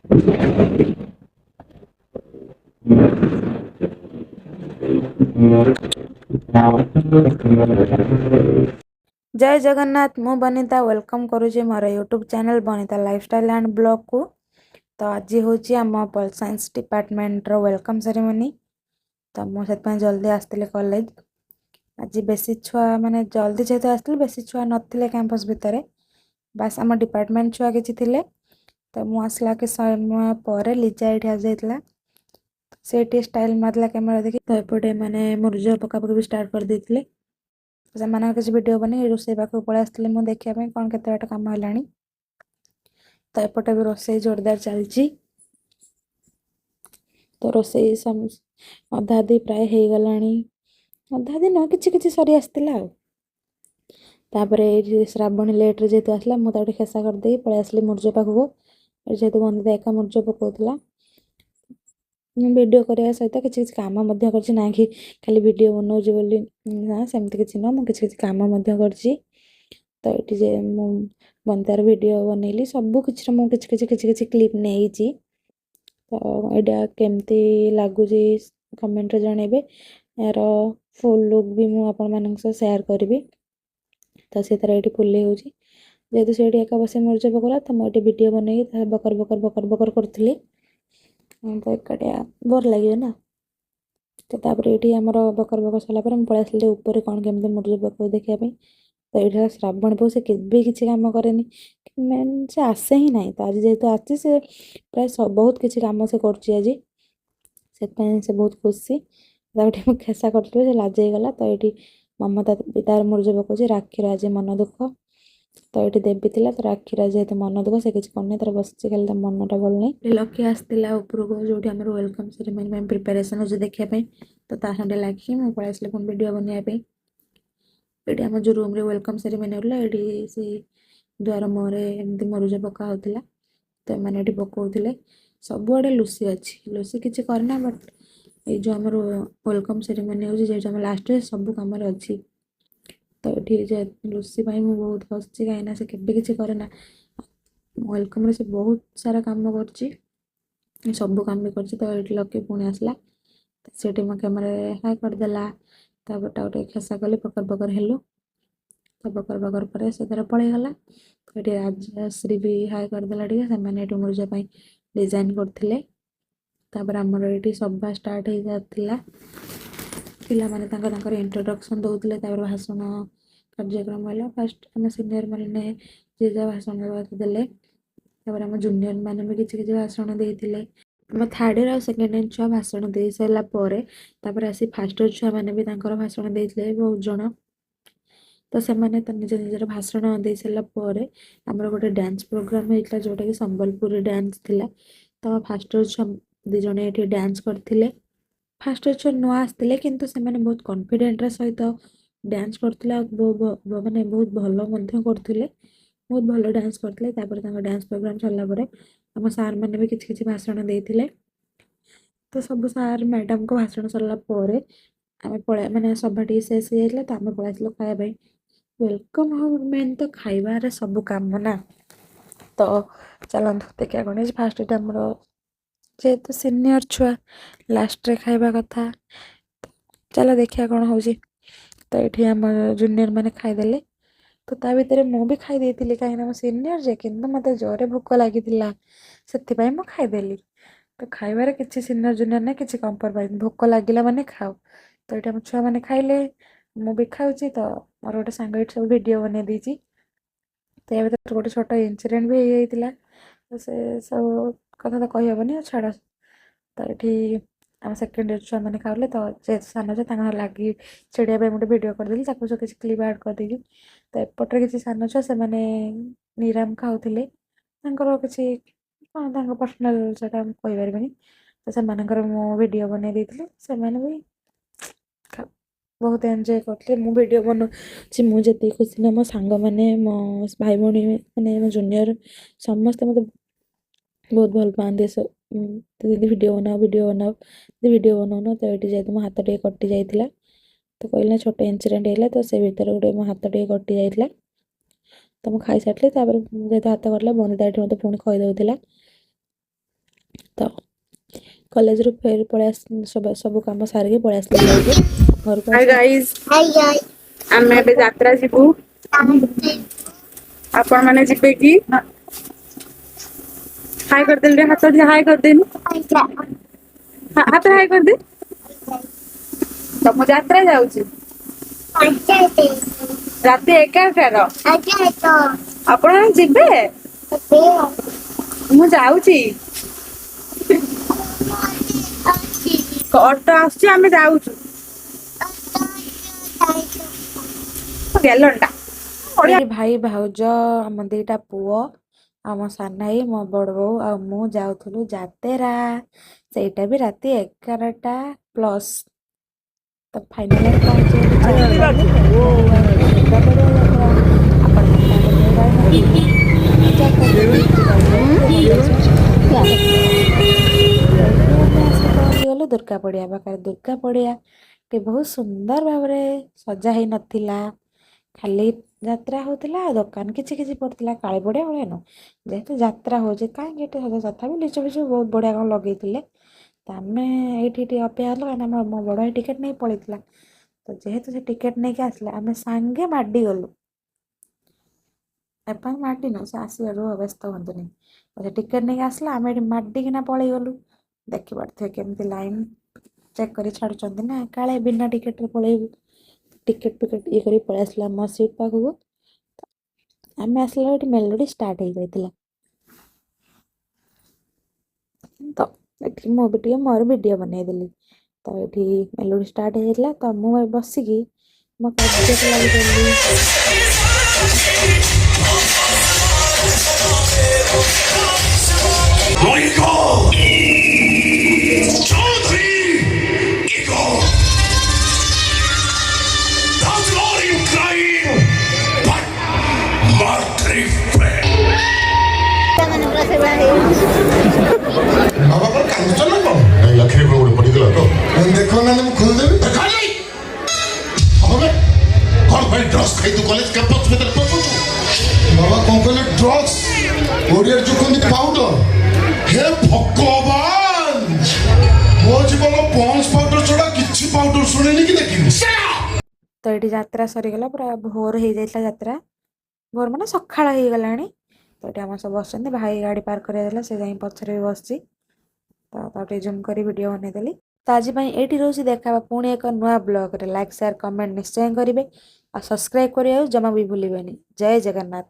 जय जगन्नाथ मु बनिता वेलकम करुचे मोर YouTube channel Banita lifestyle and blog को। तो आज हूँ आम पॉल साइंस डिपार्टमेंट रो वेलकम सेरेमनी। तो मुझे जल्दी आसती कॉलेज आज बेसी छुआ माने जल्दी जेहेतु आसती बेसी छुआ नथिले कैंपस भितर बास आम डिपार्टमेंट छुआ किसी थे। तो मु आसला के समय पर लिजा ये आ जाइला से स्टाइल मारला कैमेरा देखी तो एपटे मैंने मुर्ज पकापक भी स्टार्ट कर देते से किसी वीडियो बनी रोसे पाक पलि आसती मुझे देखा कौन के बाट कम है। तो एपटे भी रोसे जोरदार चलची तो रोसे अधा अधी प्राय हो गला अधा अधी न कि सरी आसला तापर श्रावणी लेट्रे जेहतु आसला मुझे खेसा करदे पलि आसली मुर्ज पाखक जेहतु बंदिता एका मुर्ज पकाउला वीडियो करने सहित किसी कम ना कि खाली वीडियो बनाऊँ बोली ना सेमती किसी ना मुझे किसी कम कर तो ये बंदार वीडियो बनैली सब किसी मुझे क्लिप नहीं तो यहाँ केमती लगुच कमेंट जनइबे यार फुल लुक भी मुझे सेयार करी तो से तरह ये फुले हो जेहतु से एक बस मुर्ज पकड़ा तो मुझे वीडियो बनई बकर बकर बकर बकर करी तो एकाटिया बोर लगे ना तो तापर ये आमर बकर बकर सरला पलि आसली ऊपर कौन केमती मुर्ज पकाऊ देखापी तो ये श्रावण बो से केवे किसी कम करे मेन से आसे ही ना तो आज जेहतु आसी से प्राय बहुत किसी कम से कर से बहुत खुशी खेसा कर लाज गला तो ये ममता भी तार मुर्ज पकाउे राखीर आज मन दुख तो ये देवी थी तो राखीर जेहतु मन दुख से किसी करनी तर बस खाली मनटा भल नहीं लकी आसला उपरको जो वेलकम सेरेमनी प्रिपेरेसन अच्छे देखापी तो संगे लगे मुझे पलि आसली पुणी वीडियो बनवाई ये आम जो रूम रे वेलकम सेरेमनी होता ये से द्वार मुहरे एमती मुरुज पका होता तो मैंने ये पकाउे सबुआड़े लुसी अच्छी लुसी किसी करना बट ये जो आम वेलकम सेरेमनी हो लास्ट सब कम अच्छी तो ये लुसी मुझे बहुत हसी कहीं से केवे किसी करे ना वेलकम से बहुत सारा कम कर सब कम भी कर तो ये लकी पुणी आसला से मो कैमेरा हाई करदेला गोटे खेसा कली पकर पकर हेलु तो बकर बकर पर से तरह पलैगला तो ये राजश्री भी हाई करदेला से मुर्जा डिजाइन करते आमर ये सभा स्टार्ट हो जाता पे इंट्रोडक्शन दौले भाषण कार्यक्रम है फास्ट आम सीनियर मैंने जे जहाँ भाषण देते आम जूनियर मैंने भी किसी भाषण देते आम थर्ड इयर और सेकेंड इयर छुआ भाषण दे सारापर आसी फास्ट इयर छुआ मैंने भी भाषण देते बहुत जन तो से निज निजर भाषण दे सारापर आमर गोटे डांस प्रोग्राम होता जोटा कि संबलपुर डांस थिला तो फास्ट इयर छुआ दी जन ये डांस करते फास्ट इयर छुआ नुआ आसते किंतु से बहुत कॉन्फिडेंट सहित डांस करते माने बहुत भल करते बहुत भल डांस करते डांस प्रोग्राम सरला आम सार मैंने भी किसी भाषण देते तो सब सार मैडम को भाषण सरला आम पलि मैंने सभाटी शेष हो जाता तो आम पलि खायापी वेलकम मेन तो खाइबार सब काम ना तो चलतु देखा कौन फास्ट आमर जेहेतु सीनियर छुआ लास्ट रे खाइबा कथा चलो देखिए कौन हो तो ये आम जूनियर मैंने खाईदे तो ता भर मुझे खाई कहीं सीनियर जे कि मत जोरे भोक लगी से मुझे खाईदेली तो खाइबार किसी सीनियर जूनियर ना किसी कंप्रोमाइज भोक लगे मैंने खाओ तो ये आम छुआ मैंने खाइले मुझे खाऊँ तो मोर गोटे सांग सब वीडियो बनई देती तो या भर गोटे छोट इनसीडेंट भी हो जाता तो से सब कथा तो कहीहबनी छाड़ तो ये आम सेकेंड इयर छुआ मैंने खाऊले तो जेहतु सान छुआ लगी चिड़िया गोटे भिड करदेली सब किसी क्लिप आड करदेली तो एपटे किसी सान छुआ से निराम खाऊले किसी कौन पर्सनाल से कहीपरि तो से वीडियो बनई देती से भी बहुत एंजॉय करते वीडियो बनाऊँ मुझे खुशी ना मो सांग मैंने मो भाई भौणी मैंने मो जूनियर समस्ते मत बहुत भल पाते दीदी वीडियो बनाओ वीडियो बनाऊन तो ये जेहतु मो हाथ टे कटि जाता तो कहना छोट इनसीडेंट है तो से भर गोटे मो हाथ टे कटि जाता तो मुझे खाई सारी जेहतु हाथ कटला बंदिता ये मत पुणी खई दौला तो कॉलेज रू फेर पळे सब काम सारिके पळे आसले घरको हाय गाइस आमे बे यात्रा जीवु आपण माने जिबे की हाय कर दे हाथ दे हाय कर दे हाथ हाय कर दे तो मु यात्रा जाउची रात 11 आपण जिबे मु जाउची ऑटो आछी आमे जाउछु गेलंडा मेरी भाई भाउज आम दीटा पुओ आम सान भाई मो बड़ बो आ मु जाउथुलु जातेरा सेटा भी राति 11टा प्लस तो फाइनली पहुंचे पहुंचीगलु दुर्गा पड़िया पाखे दुर्गा पड़िया टे बहुत सुंदर भाव सजा ही नथिला खाली ଯାତ୍ରା ହଉଥିଲା ଦୋକାନ କିଛି କିଛି ପଡିଥିଲା କାଳି ପଡିଆ ଭଳିଆ ନୁହଁ ଯେହେତୁ ଯାତ୍ରା ହଉଛି କାହିଁକି ଏଠି ସଜା ତଥାପି ଲିଚୁ ଫିଚୁ ବହୁତ ବଢିଆ କଣ ଲଗେଇଥିଲେ ତ ଆମେ ଏଇଠି ଟିକେ ଅପେକ୍ଷା କଲୁ କାହିଁକିନା ମୋ ବଡ ଭାଇ ଟିକେଟ ନେଇ ପଳେଇଥିଲା ତ ଯେହେତୁ ସେ ଟିକେଟ ନେଇକି ଆସିଲା ଆମେ ସାଙ୍ଗେ ମାଡି ଗଲୁ ଏପାଇଁ ମାଡିନୁ ସେ ଆସିବାରୁ ବ୍ୟସ୍ତ ହୁଅନ୍ତୁନି ସେ ଟିକେଟ ନେଇକି ଆସିଲା ଆମେ ଏଠି ମାଡିକିନା ପଳେଇ ଗଲୁ ଦେଖିପାରୁଥିବେ କେମିତି ଲାଇନ ଚେକ୍ କରି ଛାଡୁଛନ୍ତି ନା କାଳେ ବିନା ଟିକେଟରେ ପଳେଇବୁ टिकेट फिकेट ये करी पळेଇ ଆସିଲା ଆମ ସିଟ୍ ପାଖକୁ ଆମେ ଆସିଲା ଏଠି ମେଲୋଡି ଷ୍ଟାର୍ଟ ହେଇଯାଇଥିଲା ତ ଏଠି ମୁଁ ବି ଟିକେ ମୋର ଭିଡିଓ ବନେଇଦେଲି ତ ଏଠି ମେଲୋଡି ଷ୍ଟାର୍ଟ ହେଇଯାଇଥିଲା ତ ମୁଁ ବସିକି ମୋ କାର୍ଯ୍ୟରେ ଲାଗିଗଲି बाबा पर काम चल ना नहीं लखरे को पड़ी गला तो देखो ना मैं खोल दे खा नहीं अबे कौन भाई ड्रग्स खाई तू कॉलेज कैंपस में तक पहुंचू बाबा कौन कहले ड्रग्स ओरियर जो कोन पाउडर हे भगवान मो जीवन पॉन्स पाउडर छोड़ा किछि पाउडर सुनेनी कि देखिनी तो ये यात्रा सरीगला पूरा भोर हो जाता यात्रा भोर माने सकाळ हो गलानी तो ये आम सब बस भाई गाड़ी पार्क कर से जाई पछरे भी बसची तो जूम कर वीडियो बनईदेली तो आज ये रोज देखा पुणी एक नुआ ब्लॉग रे लाइक शेयर कमेंट निश्चय करेंगे और सब्सक्राइब करिए जमा भी भूलिबेनी जय जगन्नाथ।